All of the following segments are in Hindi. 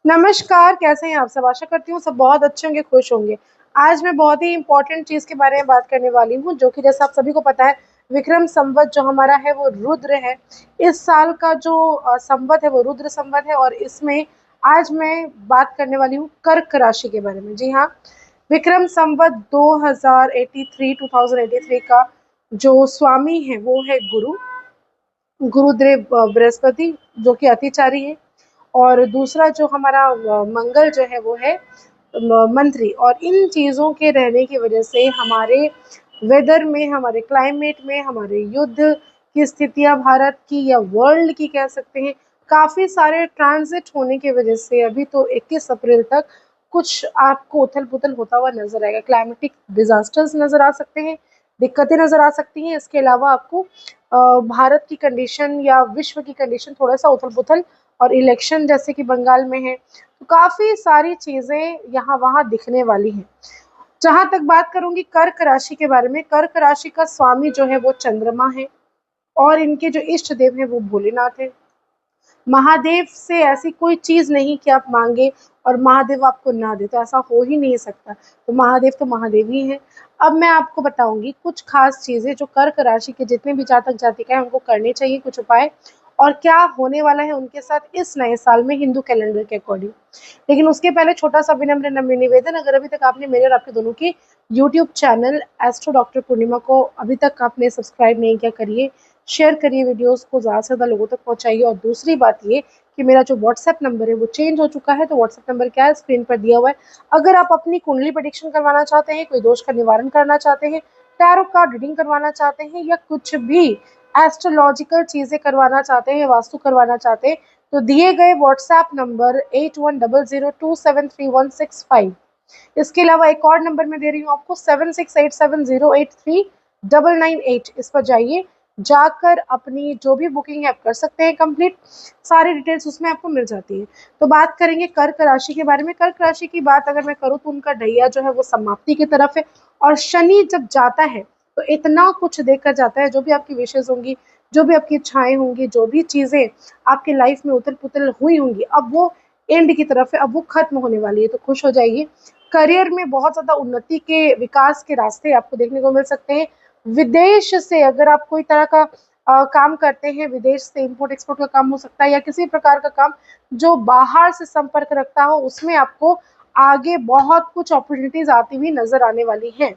नमस्कार, कैसे हैं आप सब? आशा करती हूँ सब बहुत अच्छे होंगे, खुश होंगे। आज मैं बहुत ही इम्पोर्टेंट चीज़ के बारे में बात करने वाली हूँ, जो कि जैसा आप सभी को पता है, विक्रम संवत जो हमारा है वो रुद्र है। इस साल का जो संवत है वो रुद्र संवत है और इसमें आज मैं बात करने वाली हूँ कर्क राशि के बारे में। जी हाँ, विक्रम संवत 2083 का जो स्वामी है वो है गुरुदेव बृहस्पति, जो कि अतिचारी है। और दूसरा जो हमारा मंगल जो है वो है मंत्री। और इन चीज़ों के रहने की वजह से हमारे वेदर में, हमारे क्लाइमेट में, हमारे युद्ध की स्थितियां भारत की या वर्ल्ड की कह सकते हैं, काफ़ी सारे ट्रांजिट होने की वजह से अभी तो 21 अप्रैल तक कुछ आपको उथल पुथल होता हुआ नजर आएगा। क्लाइमेटिक डिजास्टर्स नजर आ सकते हैं, दिक्कतें नजर आ सकती हैं। इसके अलावा आपको भारत की कंडीशन या विश्व की कंडीशन थोड़ा सा उथल पुथल और इलेक्शन जैसे कि बंगाल में है, तो काफ़ी सारी चीज़ें यहाँ वहाँ दिखने वाली हैं। जहाँ तक बात करूँगी कर्क राशि के बारे में, कर्क राशि का स्वामी जो है वो चंद्रमा है और इनके जो इष्ट देव हैं वो भोलेनाथ है। महादेव से ऐसी कोई चीज़ नहीं कि आप मांगे और महादेव आपको ना दे, तो ऐसा हो ही नहीं सकता। तो महादेव ही हैं। अब मैं आपको बताऊंगी कुछ खास चीज़ें जो कर्क राशि के जितने भी जातक जातिका हैं उनको करनी चाहिए, कुछ उपाय, और क्या होने वाला है उनके साथ इस नए साल में हिंदू कैलेंडर के अकॉर्डिंग। लेकिन उसके पहले छोटा सा विनम्र निवेदन, अगर अभी तक आपने मेरे और आपके दोनों के यूट्यूब चैनल एस्ट्रो डॉक्टर पूर्णिमा को अभी तक आपने सब्सक्राइब नहीं किया, करिए, शेयर करिए, वीडियोस को ज़्यादा से ज़्यादा लोगों तक पहुंचाइए। और दूसरी बात ये कि मेरा जो व्हाट्सएप नंबर है वो चेंज हो चुका है, तो व्हाट्सएप नंबर क्या है स्क्रीन पर दिया हुआ है। अगर आप अपनी कुंडली प्रेडिक्शन करवाना चाहते हैं, कोई दोष का निवारण करना चाहते हैं, टैरो कार्ड रीडिंग करवाना चाहते हैं, या कुछ भी एस्ट्रोलॉजिकल चीज़ें करवाना चाहते हैं, वास्तु करवाना चाहते हैं, तो दिए गए व्हाट्सएप नंबर 8100273165। इसके अलावा एक और नंबर मैं दे रही हूँ आपको 7687083998। इस पर जाइए, जाकर अपनी जो भी बुकिंग है आप कर सकते हैं कंप्लीट, सारी डिटेल्स उसमें आपको मिल जाती है। तो बात करेंगे कर्क राशि के बारे में। कर्क राशि की बात अगर मैं करूँ तो उनका ढैया जो है वो समाप्ति की तरफ है, और शनि जब जाता है तो इतना कुछ देकर जाता है, जो भी आपकी विशेष होंगी, जो भी आपकी इच्छाएं होंगी, जो भी चीज़ें आपकी लाइफ में उथल पुथल हुई होंगी, अब वो एंड की तरफ है, अब वो खत्म होने वाली है, तो खुश हो जाइए। करियर में बहुत ज़्यादा उन्नति के, विकास के रास्ते आपको देखने को मिल सकते हैं। विदेश से अगर आप कोई तरह का काम करते हैं, विदेश से इम्पोर्ट एक्सपोर्ट का काम हो सकता है, या किसी प्रकार का काम जो बाहर से संपर्क रखता हो, उसमें आपको आगे बहुत कुछ अपॉर्चुनिटीज आती हुई नजर आने वाली हैं।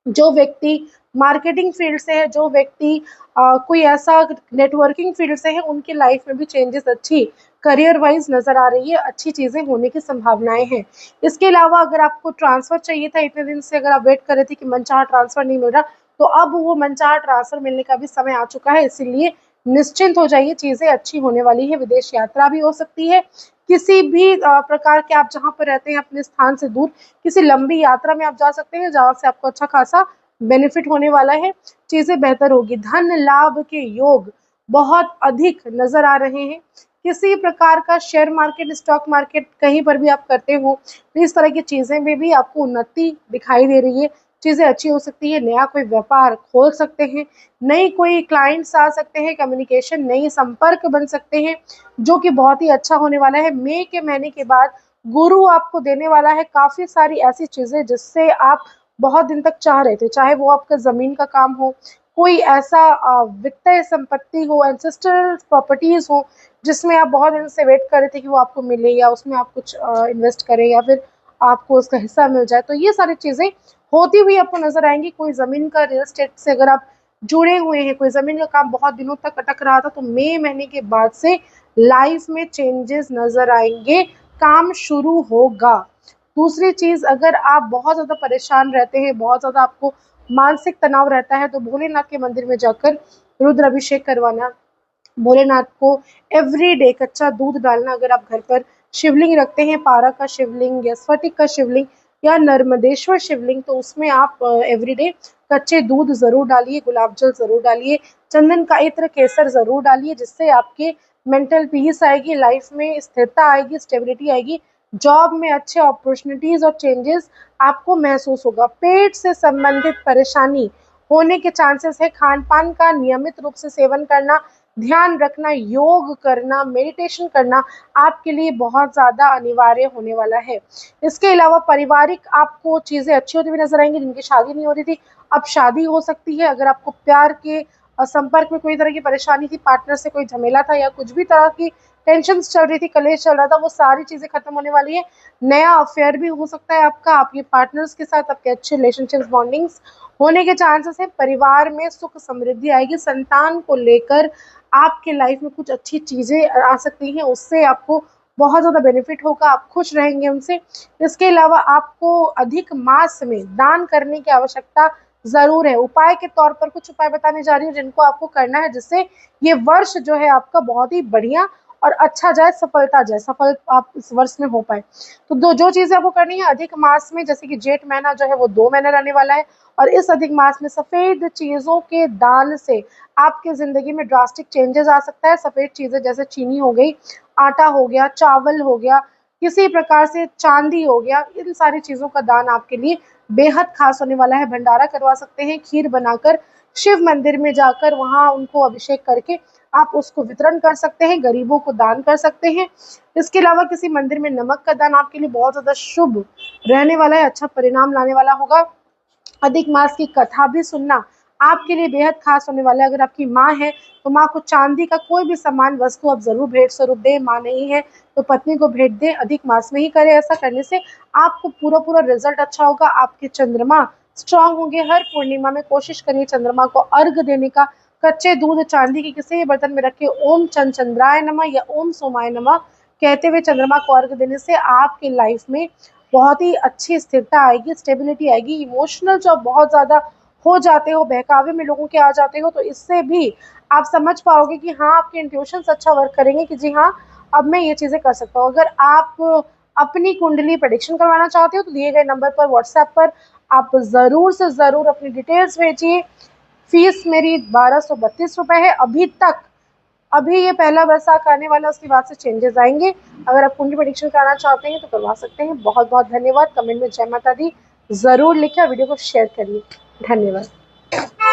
जो व्यक्ति मार्केटिंग फील्ड से है, जो व्यक्ति कोई ऐसा नेटवर्किंग फील्ड से है, उनकी लाइफ में भी चेंजेस अच्छी करियर वाइज नजर आ रही है, अच्छी चीजें होने की संभावनाएं हैं। इसके अलावा अगर आपको ट्रांसफर चाहिए था, इतने दिन से अगर आप वेट कर रहे थे कि मनचाहा ट्रांसफर नहीं मिल रहा, तो अब वो मनचाहा ट्रांसफर मिलने का भी समय आ चुका है। इसीलिए निश्चिंत हो जाइए, चीजें अच्छी होने वाली है। विदेश यात्रा भी हो सकती है, किसी भी प्रकार के, आप जहाँ पर रहते हैं अपने स्थान से दूर किसी लंबी यात्रा में आप जा सकते हैं, जहाँ से आपको अच्छा खासा बेनिफिट होने वाला है, चीजें बेहतर होगी। धन लाभ के योग बहुत अधिक नजर आ रहे हैं। किसी प्रकार का शेयर मार्केट, स्टॉक मार्केट कहीं पर भी आप करते हो, तो इस तरह की चीजें में भी आपको उन्नति दिखाई दे रही है, चीजें अच्छी हो सकती है। नया कोई व्यापार खोल सकते हैं, नई कोई क्लाइंट्स आ सकते हैं, कम्युनिकेशन, नई संपर्क बन सकते हैं, जो कि बहुत ही अच्छा होने वाला है। मई के महीने के बाद गुरु आपको देने वाला है काफी सारी ऐसी चीजें जिससे आप बहुत दिन तक चाह रहे थे, चाहे वो आपका जमीन का काम हो, कोई ऐसा वित्तीय संपत्ति हो, एंसेस्ट्रल प्रॉपर्टीज हो, जिसमें आप बहुत दिन से वेट कर रहे थे कि वो आपको मिले, या उसमें आप कुछ इन्वेस्ट करें, या फिर आपको उसका हिस्सा मिल जाए, तो ये सारी चीजें होती हुई आपको नजर आएंगी। कोई जमीन का, रियल एस्टेट से अगर आप जुड़े हुए हैं, कोई जमीन का काम बहुत दिनों तक अटक रहा था, तो मई महीने के बाद से लाइफ में चेंजेस नजर आएंगे, काम शुरू होगा। दूसरी चीज, अगर आप बहुत ज्यादा परेशान रहते हैं, बहुत ज्यादा आपको मानसिक तनाव रहता है, तो भोलेनाथ के मंदिर में जाकर रुद्र अभिषेक करवाना, भोलेनाथ को एवरी डे कच्चा दूध डालना। अगर आप घर पर शिवलिंग रखते हैं, पारा का शिवलिंग या स्फटिक का शिवलिंग या नर्मदेश्वर शिवलिंग, तो उसमें आप एवरी डे कच्चे दूध जरूर डालिए, गुलाब जल जरूर डालिए, चंदन का इत्र, केसर जरूर डालिए, जिससे आपके मेंटल पीस आएगी, लाइफ में स्थिरता आएगी, स्टेबिलिटी आएगी, जॉब में अच्छे अपॉर्चुनिटीज और चेंजेस आपको महसूस होगा। पेट से संबंधित परेशानी होने के चांसेस है। खान पान का नियमित रूप से सेवन करना, ध्यान रखना, योग करना, मेडिटेशन करना आपके लिए बहुत ज़्यादा अनिवार्य होने वाला है। इसके अलावा पारिवारिक आपको चीज़ें अच्छी होती हुई नज़र आएँगी, जिनकी शादी नहीं हो रही थी, अब शादी हो सकती है। अगर आपको प्यार के संपर्क में कोई तरह की परेशानी थी, पार्टनर से कोई झमेला था या कुछ भी तरह की टेंशन्स चल रही थी, कलेश चल रहा था, वो सारी चीज़ें खत्म होने वाली है। नया अफेयर भी हो सकता है आपका, आपके पार्टनर्स के साथ आपके अच्छे रिलेशनशिप्स, बॉन्डिंग्स होने के चांसेस हैं। परिवार में सुख समृद्धि आएगी। संतान को लेकर आपके लाइफ में कुछ अच्छी चीज़ें आ सकती हैं, उससे आपको बहुत ज़्यादा बेनिफिट होगा, आप खुश रहेंगे उनसे। इसके अलावा आपको अधिक मास में दान करने की आवश्यकता ज़रूर है। उपाय के तौर पर कुछ उपाय बताने जा रही हूँ जिनको आपको करना है, जिससे ये वर्ष जो है आपका बहुत ही बढ़िया और अच्छा जाए, सफलता जाए, सफल आप इस वर्ष में हो पाए। तो जो चीज़ें आपको करनी है अधिक मास में, जैसे कि जेठ महीना जो है वो 2 महीने रहने वाला है, और इस अधिक मास में सफ़ेद चीज़ों के दान से आपकी ज़िंदगी में ड्रास्टिक चेंजेस आ सकता है। सफ़ेद चीज़ें जैसे चीनी हो गई, आटा हो गया, चावल हो गया, किसी प्रकार से चांदी हो गया, इन सारी चीज़ों का दान आपके लिए बेहद खास होने वाला है। भंडारा करवा सकते हैं, खीर बनाकर शिव मंदिर में जाकर वहाँ उनको अभिषेक करके आप उसको वितरण कर सकते हैं, गरीबों को दान कर सकते हैं। इसके अलावा किसी मंदिर में नमक का दान आपके लिए बहुत ज़्यादा शुभ रहने वाला है, अच्छा परिणाम लाने वाला होगा। अधिक मास की कथा भी सुनना आपके लिए बेहद खास होने वाला है। अगर आपकी माँ है तो माँ को चांदी का कोई भी सामान, वस्तु आप ज़रूर भेंट स्वरूप दें। माँ नहीं है तो पत्नी को भेंट दें, अधिक मास में ही करें। ऐसा करने से आपको पूरा रिजल्ट अच्छा होगा। आपके चंद्रमा स्ट्रांग होंगे। हर पूर्णिमा में कोशिश करिए चंद्रमा को अर्घ देने का। कच्चे दूध चांदी के किसी भी बर्तन में रखे ओम चंद्राय नमः या ओम सोमाय नमः कहते हुए चंद्रमा को अर्घ देने से आपकी लाइफ में बहुत ही अच्छी स्थिरता आएगी, स्टेबिलिटी आएगी। इमोशनल जो आप बहुत ज़्यादा हो जाते हो, बहकावे में लोगों के आ जाते हो, तो इससे भी आप समझ पाओगे कि हाँ, आपके इंट्यूशंस अच्छा वर्क करेंगे कि जी हाँ, अब मैं ये चीज़ें कर सकता हूँ। अगर आप अपनी कुंडली प्रेडिक्शन करवाना चाहते हो तो दिए गए नंबर पर व्हाट्सएप पर आप ज़रूर से ज़रूर अपनी डिटेल्स भेजिए। फीस मेरी 1232 रुपये है अभी तक। अभी ये पहला बैसाख आने वाला है, उसके बाद से चेंजेस आएंगे। अगर आप कुंडली प्रेडिक्शन कराना चाहते हैं तो करवा सकते हैं। बहुत बहुत धन्यवाद। कमेंट में जय माता दी ज़रूर लिखें और वीडियो को शेयर करिए। धन्यवाद।